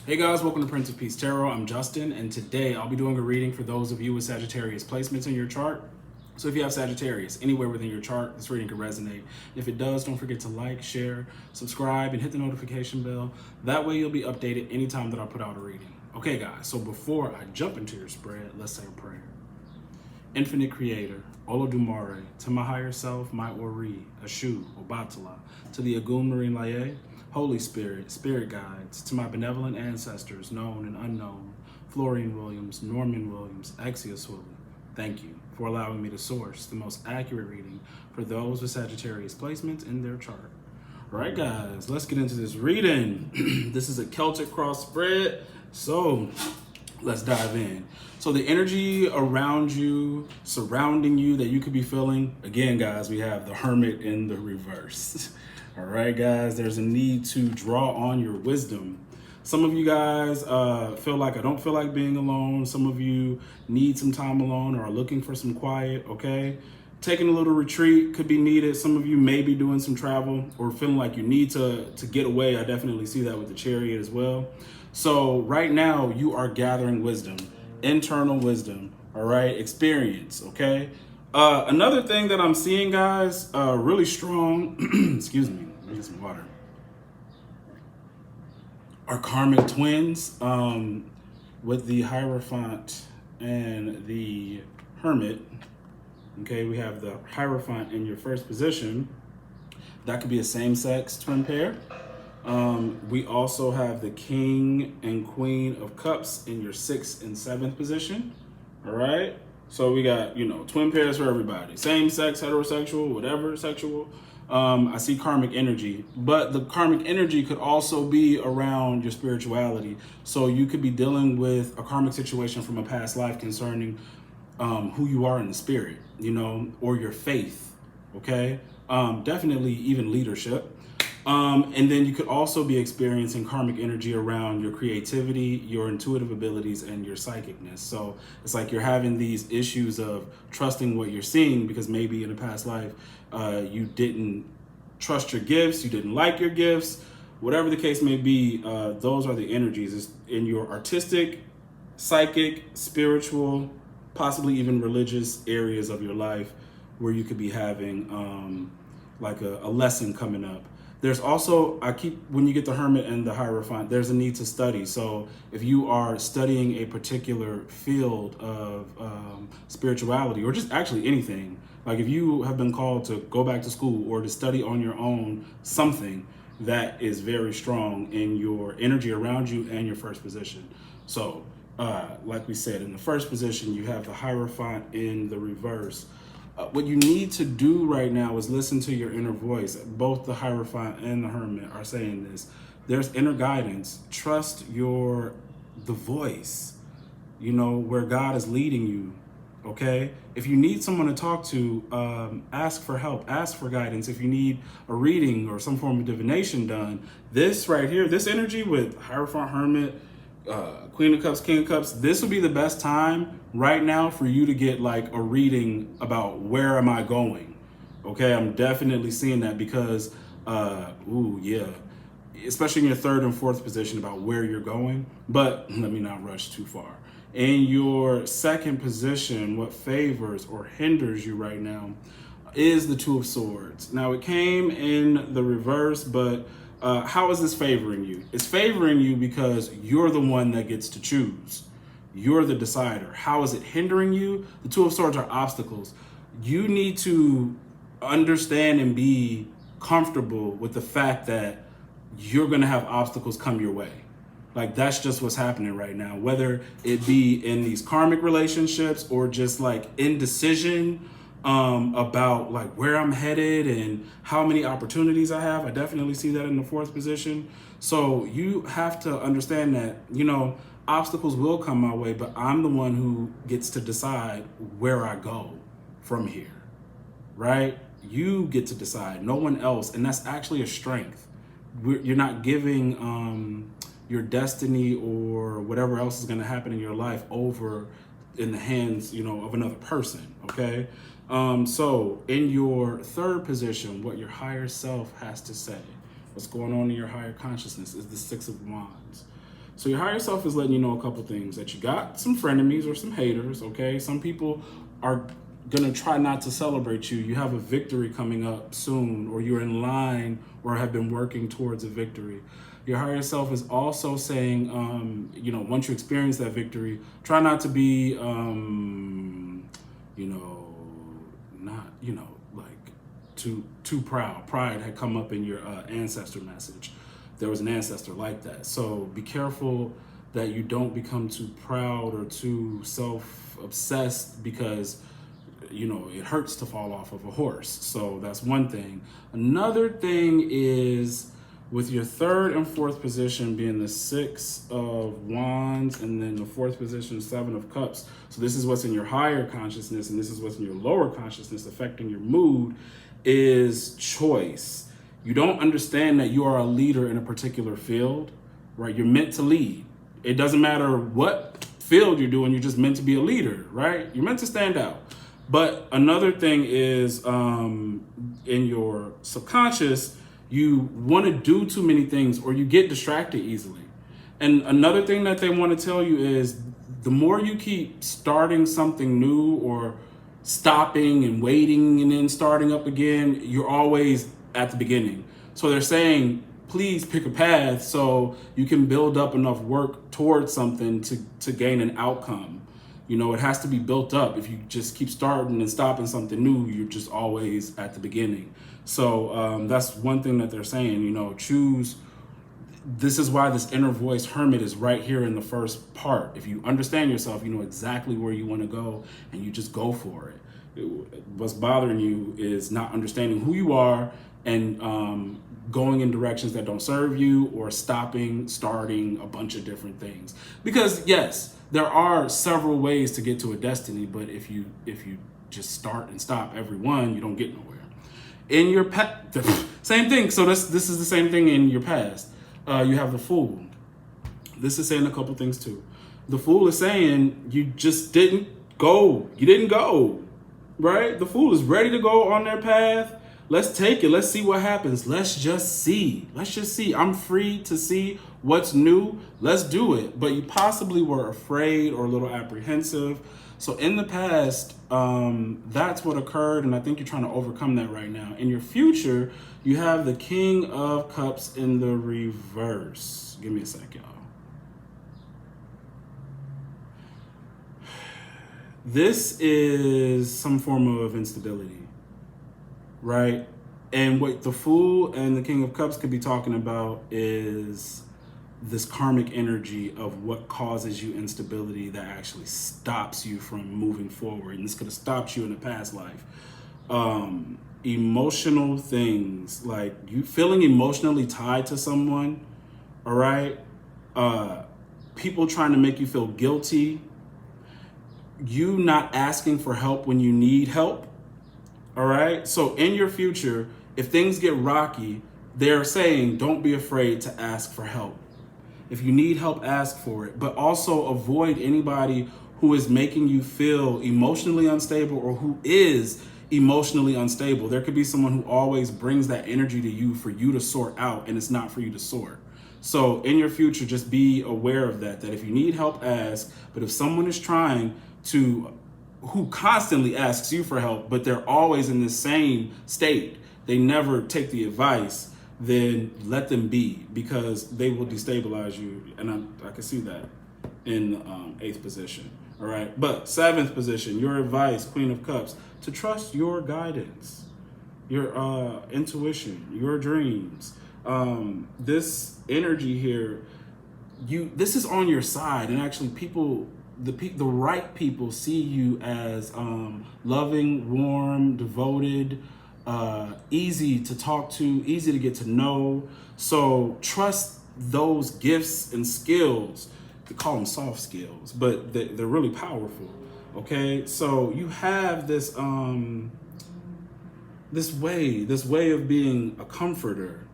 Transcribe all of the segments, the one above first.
Hey guys, welcome to Prince of Peace Tarot. I'm Justin, and today I'll be doing a reading for those of you with Sagittarius placements in your chart. So if you have Sagittarius anywhere within your chart, this reading could resonate. If it does, don't forget to like, share, subscribe, and hit the notification bell. That way you'll be updated anytime that I put out a reading. Okay guys, so before I jump into your spread, let's say a prayer. Infinite Creator, Olodumare, to my higher self, my Ori, Ashu, Obatala, to the Agun Marine Laye, Holy Spirit, Spirit Guides, to my benevolent ancestors, known and unknown, Florian Williams, Norman Williams, Axios Willie, thank you for allowing me to source the most accurate reading for those with Sagittarius placements in their chart. All right, guys, let's get into this reading. This is a Celtic cross spread, so let's dive in. So the energy around you, surrounding you that you could be feeling, again, guys, we have the Hermit in the reverse. All right, guys, there's a need to draw on your wisdom. Some of you guys feel like I don't feel like being alone. Some of you need some time alone or are looking for some quiet, okay? Taking a little retreat could be needed. Some of you may be doing some travel or feeling like you need to get away. I definitely see that with the Chariot as well. So right now you are gathering wisdom, internal wisdom, all right? Experience, okay? Another thing that I'm seeing, guys, really strong, excuse me, let me get some water, are karmic twins with the Hierophant and the Hermit. Okay, we have the Hierophant in your first position. That could be a same-sex twin pair. We also have the King and Queen of Cups in your 6th and 7th position. All right. So we got, twin pairs for everybody. Same sex, heterosexual, whatever, sexual. I see karmic energy, but the karmic energy could also be around your spirituality. So you could be dealing with a karmic situation from a past life concerning who you are in the spirit, or your faith. Okay. Definitely even leadership. And then you could also be experiencing karmic energy around your creativity, your intuitive abilities, and your psychicness. So it's like you're having these issues of trusting what you're seeing because maybe in a past life, you didn't trust your gifts, you didn't like your gifts, whatever the case may be. Those are the energies. It's in your artistic, psychic, spiritual, possibly even religious areas of your life where you could be having like a lesson coming up. There's also, when you get the Hermit and the Hierophant, there's a need to study. So if you are studying a particular field of spirituality, or just actually anything, like if you have been called to go back to school or to study on your own something, that is very strong in your energy around you and your first position. So like we said, in the first position, you have the Hierophant in the reverse. What you need to do right now is listen to your inner voice. Both the Hierophant and the Hermit are saying this. There's inner guidance. Trust the voice, where God is leading you, okay? If you need someone to talk to, ask for help, ask for guidance. If you need a reading or some form of divination done, this right here, this energy with Hierophant, Hermit, Queen of Cups, King of Cups, this would be the best time right now for you to get like a reading about where am I going. Okay, I'm definitely seeing that because especially in your 3rd and 4th position about where you're going. But let me not rush too far. In your 2nd position, what favors or hinders you right now is the Two of Swords. Now it came in the reverse, but how is this favoring you? It's favoring you because you're the one that gets to choose. You're the decider. How is it hindering you? The Two of Swords are obstacles. You need to understand and be comfortable with the fact that you're going to have obstacles come your way. Like that's just what's happening right now, whether it be in these karmic relationships or just like indecision about like where I'm headed and how many opportunities I have. I definitely see that in the 4th position. So you have to understand that, obstacles will come my way, but I'm the one who gets to decide where I go from here, right? You get to decide, no one else. And that's actually a strength. You're not giving your destiny or whatever else is going to happen in your life over in the hands, of another person, okay? So in your 3rd position, what your higher self has to say, what's going on in your higher consciousness is the 6 of Wands. So your higher self is letting you know a couple things, that you got some frenemies or some haters, okay? Some people are gonna try not to celebrate you. You have a victory coming up soon, or you're in line or have been working towards a victory. Your higher self is also saying, once you experience that victory, try not to be, like too proud. Pride had come up in your ancestor message. There was an ancestor like that. So be careful that you don't become too proud or too self-obsessed, because it hurts to fall off of a horse. So that's one thing. Another thing is, with your third and fourth position being the Six of Wands, and then the fourth position, Seven of Cups. So this is what's in your higher consciousness, and this is what's in your lower consciousness affecting your mood, is choice. You don't understand that you are a leader in a particular field, right? You're meant to lead. It doesn't matter what field you're doing, you're just meant to be a leader, right? You're meant to stand out. But another thing is, in your subconscious, you want to do too many things, or you get distracted easily. And another thing that they want to tell you is, the more you keep starting something new or stopping and waiting and then starting up again, you're always at the beginning. So they're saying, please pick a path so you can build up enough work towards something to gain an outcome. It has to be built up. If you just keep starting and stopping something new, you're just always at the beginning. So that's one thing that they're saying, choose. This is why this inner voice hermit is right here in the first part. If you understand yourself, you know exactly where you want to go, and you just go for it. What's bothering you is not understanding who you are and going in directions that don't serve you, or starting a bunch of different things. Because yes, there are several ways to get to a destiny, but if you just start and stop every one, you don't get nowhere. In your same thing. So this is the same thing in your past. You have the Fool. This is saying a couple things too. The Fool is saying you just didn't go. You didn't go, right? The Fool is ready to go on their path. Let's take it. Let's see what happens. Let's just see. I'm free to see what's new. Let's do it. But you possibly were afraid or a little apprehensive. So in the past, that's what occurred, and I think you're trying to overcome that right now. In your future, you have the King of Cups in the reverse. Give me a sec, y'all. This is some form of instability, right? And what the Fool and the King of Cups could be talking about is this karmic energy of what causes you instability that actually stops you from moving forward. And this could have stopped you in a past life. Emotional things, like you feeling emotionally tied to someone, all right? People trying to make you feel guilty. You not asking for help when you need help, all right? So in your future, if things get rocky, they're saying don't be afraid to ask for help. If you need help, ask for it, but also avoid anybody who is making you feel emotionally unstable or who is emotionally unstable. There could be someone who always brings that energy to you for you to sort out, and it's not for you to sort. So in your future, just be aware of that if you need help, ask. But if someone is trying to, who constantly asks you for help, but they're always in the same state, they never take the advice, then let them be, because they will destabilize you. And I can see that in the 8th position. All right. But 7th position, your advice, Queen of Cups, to trust your guidance, your intuition, your dreams. This energy here, this is on your side. And actually people, the right people see you as loving, warm, devoted, easy to talk to, easy to get to know. So trust those gifts and skills. They call them soft skills, but they're really powerful. Okay, so you have this this way of being a comforter,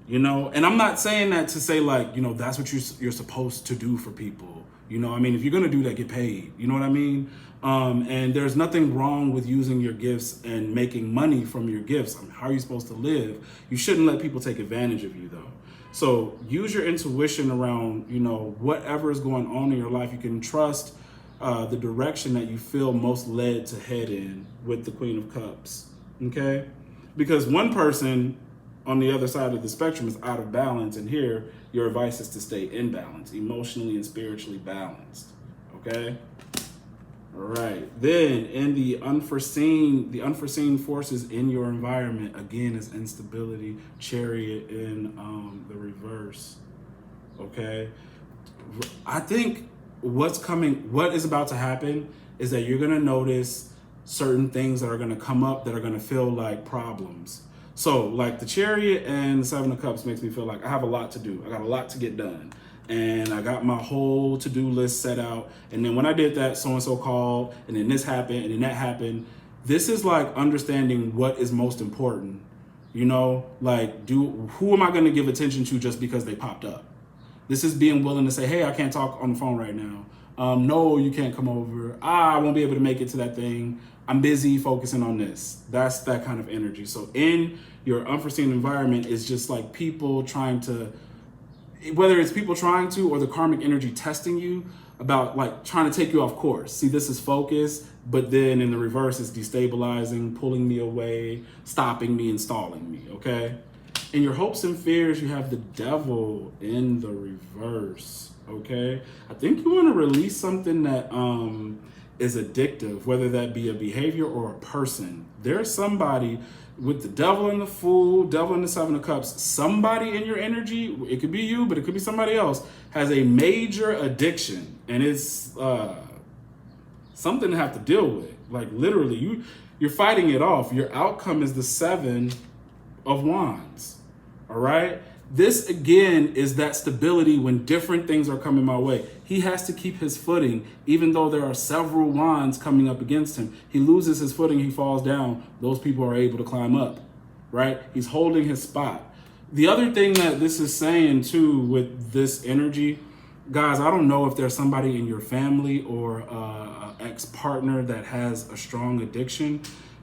and I'm not saying that to say like, that's what you're supposed to do for people. I mean, if you're gonna do that, get paid. You know what I mean? And there's nothing wrong with using your gifts and making money from your gifts. I mean, how are you supposed to live? You shouldn't let people take advantage of you, though. So use your intuition around, you know, whatever is going on in your life. You can trust the direction that you feel most led to head in with the Queen of Cups, okay? Because one person on the other side of the spectrum is out of balance, and here your advice is to stay in balance, emotionally and spiritually balanced, okay? All right. Then in the unforeseen forces in your environment, again, is instability, Chariot in the reverse. Okay. I think what is about to happen is that you're going to notice certain things that are going to come up that are going to feel like problems. So like the Chariot and the Seven of Cups makes me feel like I have a lot to do. I got a lot to get done. And I got my whole to-do list set out. And then when I did that, so-and-so called, and then this happened, and then that happened. This is like understanding what is most important. You know, like who am I going to give attention to just because they popped up? This is being willing to say, hey, I can't talk on the phone right now. No, you can't come over. I won't be able to make it to that thing. I'm busy focusing on this. That's that kind of energy. So in your unforeseen environment, it's just like people trying to, whether it's people trying to or the karmic energy testing you about like trying to take you off course. See, this is focus, but then in the reverse is destabilizing, pulling me away, stopping me, and stalling me, okay? In your hopes and fears, you have the Devil in the reverse, okay? I think you want to release something that is addictive, whether that be a behavior or a person. There's somebody with the Devil and the Fool, Devil and the Seven of Cups, somebody in your energy, it could be you, but it could be somebody else, has a major addiction. And it's something to have to deal with. Like literally, you're fighting it off. Your outcome is the Seven of Wands, all right? This, again, is that stability when different things are coming my way. He has to keep his footing, even though there are several wands coming up against him. He loses his footing, he falls down. Those people are able to climb up, right? He's holding his spot. The other thing that this is saying, too, with this energy, guys, I don't know if there's somebody in your family or an ex-partner that has a strong addiction.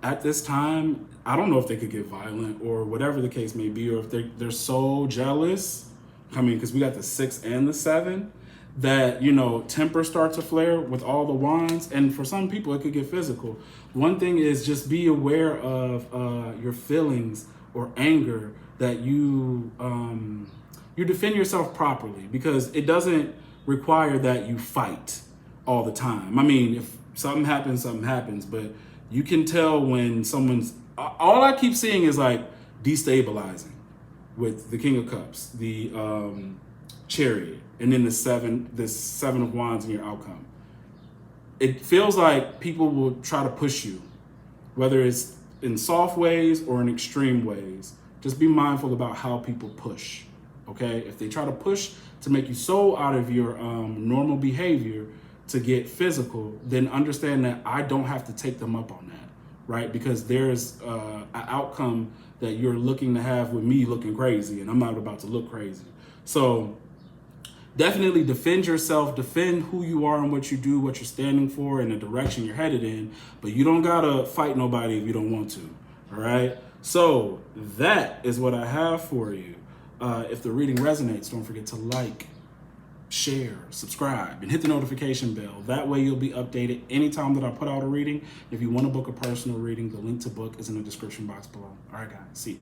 At this time, I don't know if they could get violent or whatever the case may be, or if they're so jealous, I mean, because we got the 6 and the 7, that, you know, temper starts to flare with all the wands. And for some people, it could get physical. One thing is just be aware of your feelings or anger, that you defend yourself properly, because it doesn't require that you fight all the time. I mean, if something happens, but you can tell when someone's, all I keep seeing is like destabilizing with the King of Cups, the Chariot, and then the Seven of Wands in your outcome. It feels like people will try to push you, whether it's in soft ways or in extreme ways. Just be mindful about how people push, okay? If they try to push to make you so out of your normal behavior to get physical, then understand that I don't have to take them up on that, right? Because there's an outcome that you're looking to have with me looking crazy, and I'm not about to look crazy. So definitely defend yourself, defend who you are and what you do, what you're standing for, and the direction you're headed in, but you don't gotta fight nobody if you don't want to, all right? So that is what I have for you. If the reading resonates, don't forget to like, share, subscribe, and hit the notification bell. That way you'll be updated anytime that I put out a reading. If you want to book a personal reading, the link to book is in the description box below. All right, guys, see you.